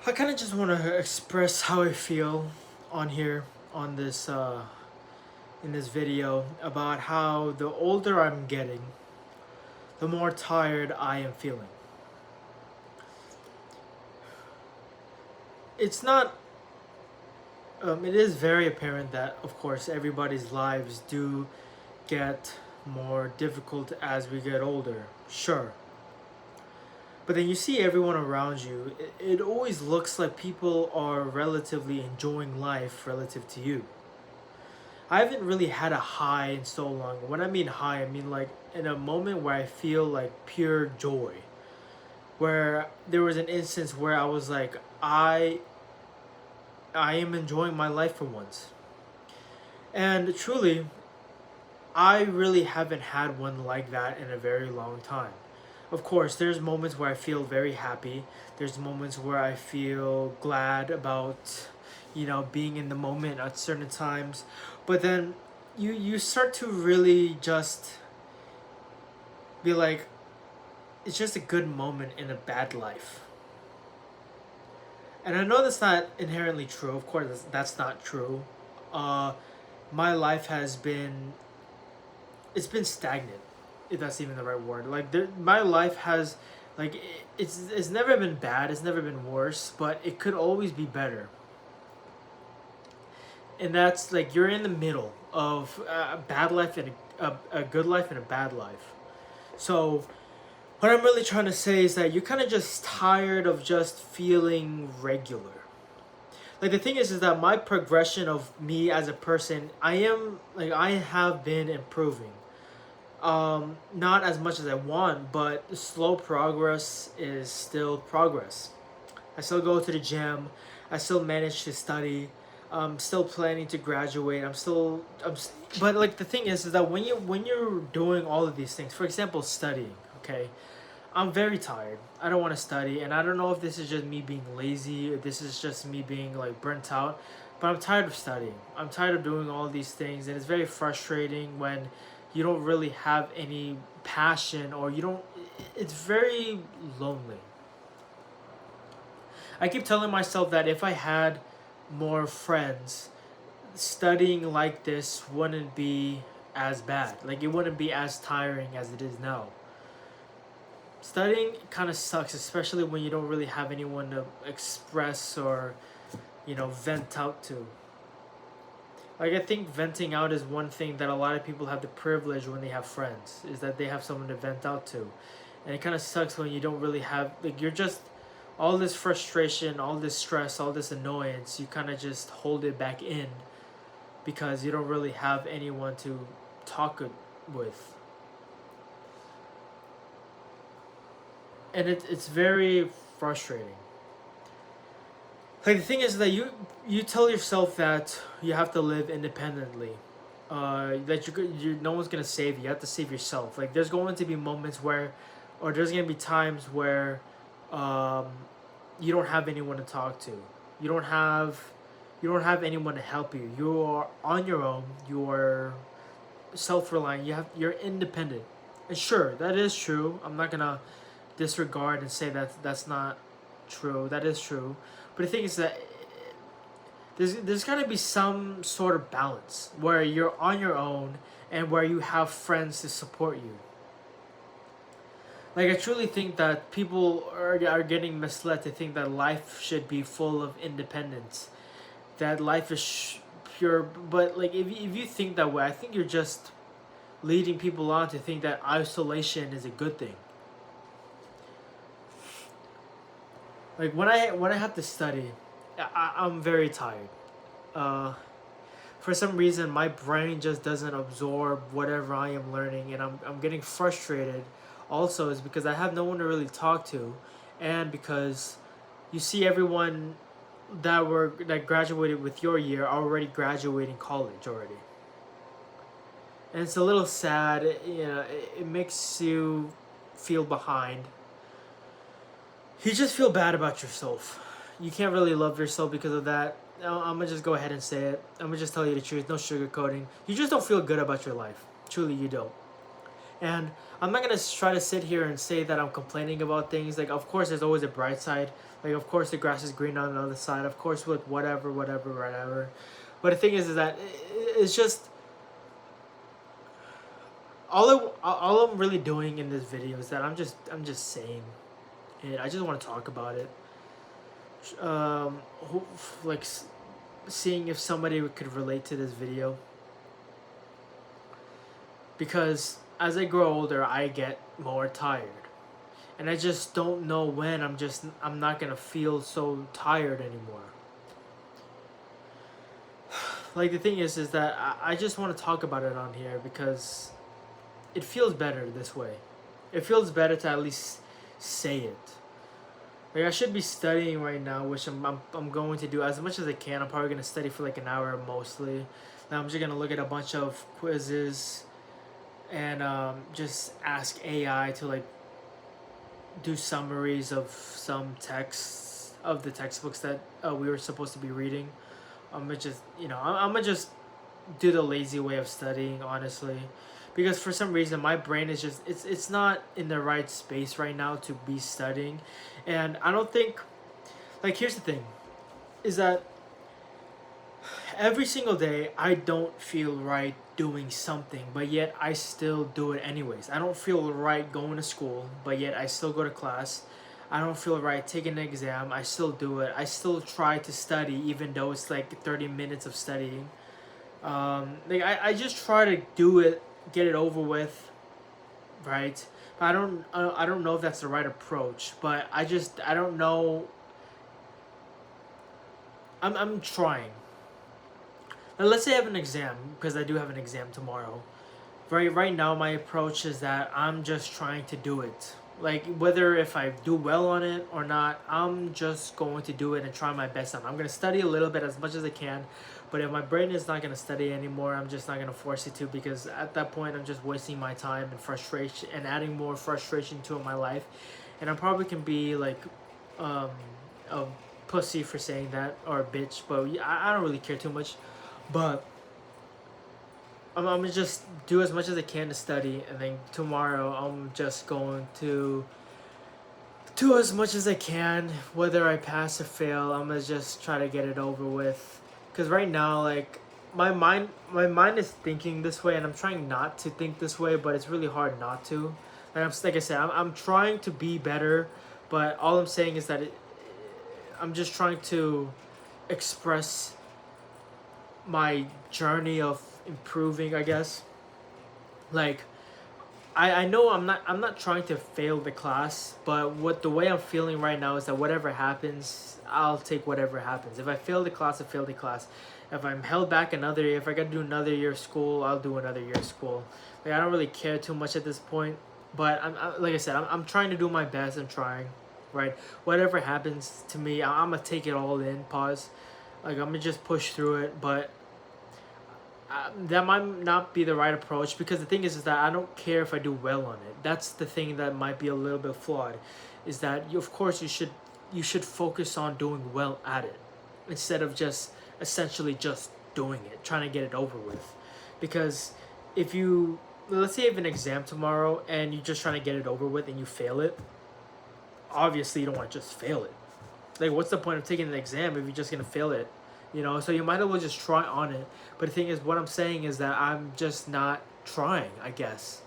I kind of just want to express how I feel on here on this in this video about how the older I'm getting, the more tired I am feeling. It's not it is very apparent that of course everybody's lives do get more difficult as we get older. Sure. But then you see everyone around you, it always looks like people are relatively enjoying life relative to you. I haven't really had a high in so long. When I mean high, I mean like in a moment where I feel like pure joy. Where there was an instance where I was like, I am enjoying my life for once. And truly, I really haven't had one like that in a very long time. Of course, there's moments where I feel very happy. There's moments where I feel glad about, being in the moment at certain times. But then you start to really just be like, it's just a good moment in a bad life. And I know that's not inherently true. Of course, that's not true. Uh, my life has been it's been stagnant, if that's even the right word. Like my life has, like it's never been bad. It's never been worse, but it could always be better. And that's like you're in the middle of a bad life and a good life and a bad life. So what I'm really trying to say is that you're kind of just tired of just feeling regular. Like the thing is that my progression of me as a person, I have been improving. Not as much as I want, but slow progress is still progress. I still go to the gym. I still manage to study. I'm still planning to graduate. But like the thing is that when you're doing all of these things, for example, studying, okay, I'm very tired. I don't want to study, and I don't know if this is just me being lazy or this is just me being like burnt out. But I'm tired of studying. I'm tired of doing all these things, and it's very frustrating when you don't really have any passion or you don't. It's very lonely. I keep telling myself that if I had more friends, studying like this wouldn't be as bad. Like it wouldn't be as tiring as it is now. Studying kind of sucks, especially when you don't really have anyone to express or, vent out to. Like I think venting out is one thing that a lot of people have the privilege when they have friends, is that they have someone to vent out to. And it kind of sucks when you don't really have, like, you're just all this frustration, all this stress, all this annoyance, you kind of just hold it back in because you don't really have anyone to talk with. And it's very frustrating. Like the thing is that you tell yourself that you have to live independently. That you no one's gonna save you. You have to save yourself. Like there's going to be moments where, or there's gonna be times where, um, you don't have anyone to talk to. You don't have, you don't have anyone to help you. You are on your own. You are self-reliant. You're independent. And sure, that is true. I'm not gonna disregard and say that that's not true. That is true. But the thing is that there's got to be some sort of balance where you're on your own and where you have friends to support you. Like I truly think that people are getting misled to think that life should be full of independence. That life is pure, but like if you think that way, I think you're just leading people on to think that isolation is a good thing. Like when I have to study, I'm very tired. Uh, for some reason, my brain just doesn't absorb whatever I am learning, and I'm getting frustrated. Also, is because I have no one to really talk to, and because you see everyone that graduated with your year already graduating college already, and it's a little sad. It makes you feel behind. You just feel bad about yourself. You can't really love yourself because of that. I'm gonna just go ahead and say it. I'm gonna just tell you the truth. No sugarcoating. You just don't feel good about your life. Truly, you don't. And I'm not gonna try to sit here and say that I'm complaining about things. Like, of course, there's always a bright side. Like, of course, the grass is green on the other side. Of course, with whatever. But the thing is that it's just all I'm really doing in this video is that I'm just saying it. I just want to talk about it. Who, like seeing if somebody could relate to this video, because as I grow older, I get more tired. And I just don't know when I'm not gonna feel so tired anymore. Like, the thing is that I just want to talk about it on here because it feels better this way. It feels better to at least say it. Like, I should be studying right now, which I'm going to do as much as I can. I'm probably gonna study for like an hour mostly. Now I'm just gonna look at a bunch of quizzes and just ask AI to like do summaries of some texts of the textbooks that we were supposed to be reading. I'm gonna just I'm gonna just do the lazy way of studying, honestly, because for some reason my brain is just it's not in the right space right now to be studying. And I don't think, like, here's the thing is that every single day I don't feel right doing something, but yet I still do it anyways. I don't feel right going to school, but yet I still go to class. I don't feel right taking an exam, I still do it. I still try to study even though it's like 30 minutes of studying. Like, I just try to do it, get it over with, right? I don't know if that's the right approach, but I don't know. I'm trying. Now, let's say I have an exam, because I do have an exam tomorrow. Right now, my approach is that I'm just trying to do it. Like, whether if I do well on it or not, I'm just going to do it and try my best on it. I'm going to study a little bit, as much as I can. But if my brain is not going to study anymore, I'm just not going to force it to, because at that point, I'm just wasting my time and frustration and adding more frustration to my life. And I probably can be like a pussy for saying that, or a bitch, but I don't really care too much. But I'm gonna just do as much as I can to study, and then tomorrow I'm just going to do as much as I can, whether I pass or fail. I'm gonna just try to get it over with, because right now, like, my mind is thinking this way, and I'm trying not to think this way, but it's really hard not to. Like I said, I'm trying to be better, but all I'm saying is that I'm just trying to express my journey of improving, I guess. Like, I know I'm not trying to fail the class, but what the way I'm feeling right now is that whatever happens, I'll take whatever happens. If I fail the class, I fail the class. If I'm held back another year, if I gotta do another year of school, I'll do another year of school. Like, I don't really care too much at this point, but like I said, I'm trying to do my best. I'm trying, right? Whatever happens to me, I'm gonna take it all in. Pause. Like, I'm gonna just push through it, but that might not be the right approach, because the thing is that I don't care if I do well on it. That's the thing that might be a little bit flawed, is that of course you should focus on doing well at it, instead of just essentially just doing it, trying to get it over with. Because if you, let's say you have an exam tomorrow and you're just trying to get it over with and you fail it, obviously you don't want to just fail it. Like, what's the point of taking an exam if you're just gonna fail it? So you might as well just try on it. But the thing is, what I'm saying is that I'm just not trying, I guess.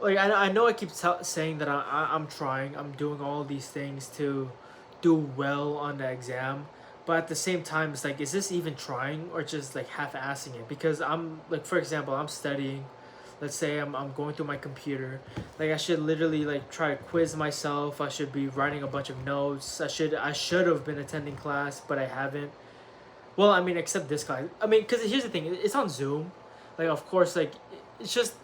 Like, I know I keep saying that I'm trying, I'm doing all these things to do well on the exam, but at the same time, it's like, is this even trying, or just like half-assing it? Because I'm like, for example, I'm studying. Let's say I'm going through my computer. Like, I should literally like try to quiz myself. I should be writing a bunch of notes. I should have been attending class, but I haven't. Well, I mean, except this class. I mean, because here's the thing, it's on Zoom. Like, of course, like, it's just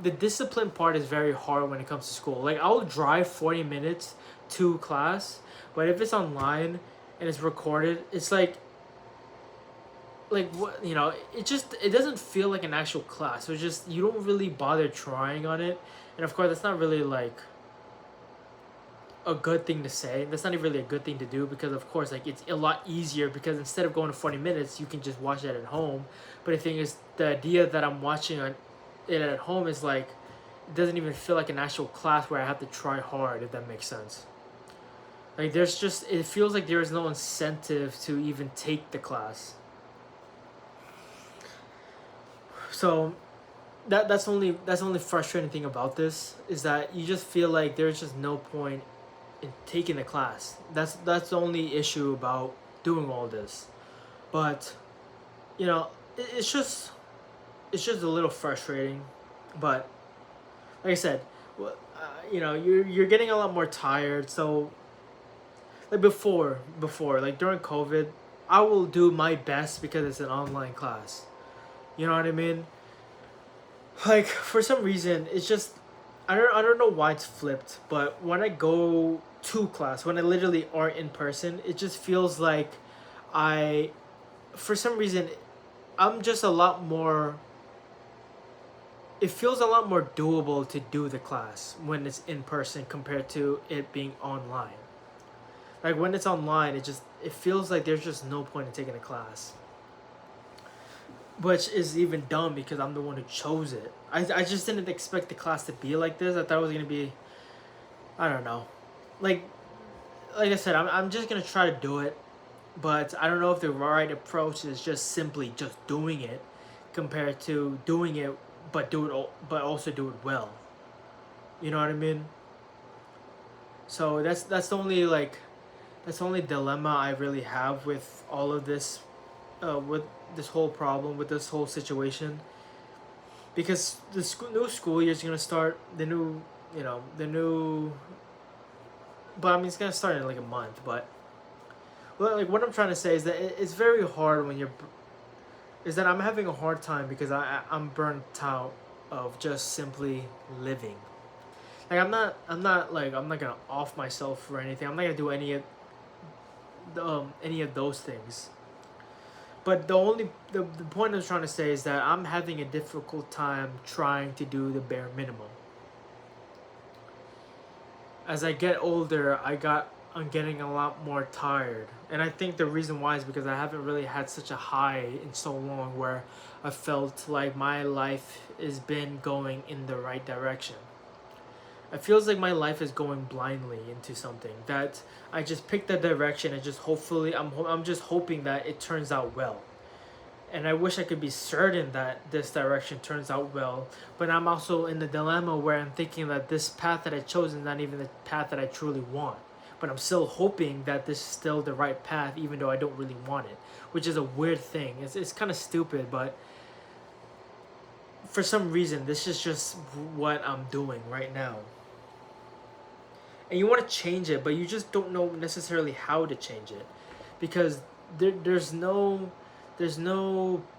the discipline part is very hard when it comes to school. Like, I'll drive 40 minutes to class, but if it's online and it's recorded, it's like what, it doesn't feel like an actual class. So it's just, you don't really bother trying on it. And of course, that's not really like a good thing to say. That's not even really a good thing to do, because of course, like, it's a lot easier, because instead of going to 40 minutes, you can just watch that at home. But the thing is, the idea that I'm watching it at home is like it doesn't even feel like an actual class where I have to try hard, if that makes sense. Like there's just it feels like there is no incentive to even take the class. So that's the only frustrating thing about this is that you just feel like there's just no point in taking the class. That's the only issue about doing all this. But you know, it's just a little frustrating. But like I said, you're getting a lot more tired. So like before like during COVID, I will do my best because it's an online class. You know what I mean? Like for some reason, it's just I don't know why it's flipped, but when I go to class, when I literally are in person, it just feels like I for some reason I'm just a lot more it feels a lot more doable to do the class when it's in person compared to it being online. Like when it's online, it feels like there's just no point in taking a class, which is even dumb because I'm the one who chose it. I just didn't expect the class to be like this. I thought it was gonna be, I don't know, like like I said, I'm just gonna try to do it, but I don't know if the right approach is just simply just doing it, compared to doing it but also do it well. You know what I mean? So that's the only dilemma I really have with all of this, with this whole problem, with this whole situation, because new school year is gonna start the new, but I mean it's gonna start in like a month. But well, like what I'm trying to say is that it's very hard when you're is that I'm having a hard time because I'm burnt out of just simply living. Like I'm not gonna off myself or anything. I'm not gonna do any of those things. But the point I was trying to say is that I'm having a difficult time trying to do the bare minimum. As I get older, I'm getting a lot more tired. And I think the reason why is because I haven't really had such a high in so long where I felt like my life has been going in the right direction. It feels like my life is going blindly into something that I just picked the direction and just hopefully I'm just hoping that it turns out well. And I wish I could be certain that this direction turns out well, but I'm also in the dilemma where I'm thinking that this path that I chose is not even the path that I truly want. But I'm still hoping that this is still the right path, even though I don't really want it, which is a weird thing. It's kind of stupid, but for some reason, this is just what I'm doing right now. And you want to change it, but you just don't know necessarily how to change it, because there's no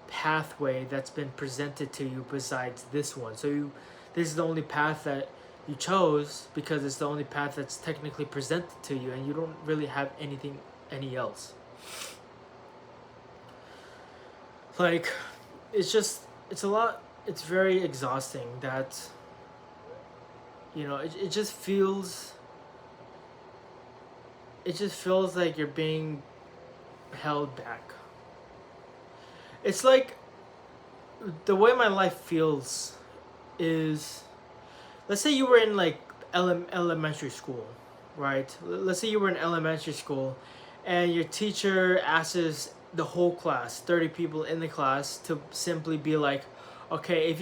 pathway that's been presented to you besides this one. So this is the only path that you chose because it's the only path that's technically presented to you, and you don't really have any else. Like it's a lot. It's very exhausting that it just feels like you're being held back. It's like the way my life feels is, let's say you were in like elementary school, right? Let's say you were in elementary school and your teacher asks the whole class, 30 people in the class, to simply be like, okay,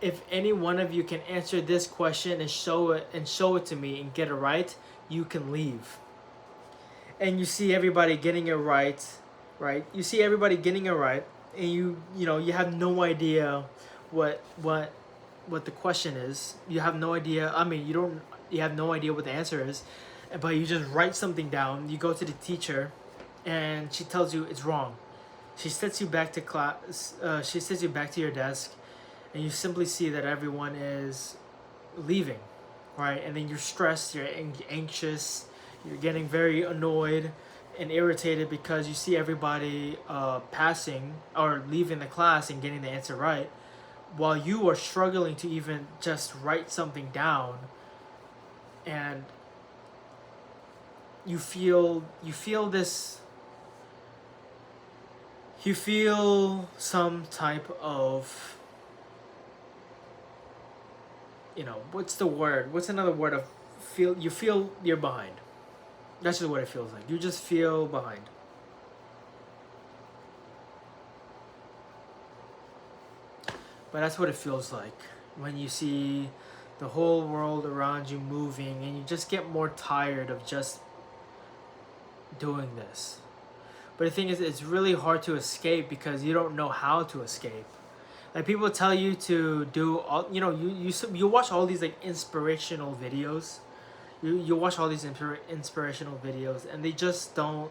if any one of you can answer this question and show it to me and get it right, you can leave. And you see everybody getting it right, right? You see everybody getting it right, and you have no idea what the question is. You have no idea. I mean, you have no idea what the answer is, but you just write something down. You go to the teacher, and she tells you it's wrong. She sets you back to class. She sets you back to your desk, and you simply see that everyone is leaving, right? And then you're stressed. You're anxious. You're getting very annoyed and irritated because you see everybody passing or leaving the class and getting the answer right, while you are struggling to even just write something down. And you feel some type of what's the word? What's another word of feel? You feel you're behind. That's just what it feels like. You just feel behind. But that's what it feels like when you see the whole world around you moving and you just get more tired of just doing this. But the thing is, it's really hard to escape because you don't know how to escape. Like people tell you to do all, you watch all these like inspirational videos. You watch all these inspirational videos and they just don't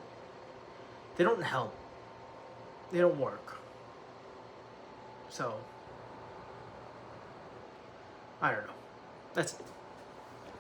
help. They don't work. So I don't know. That's it.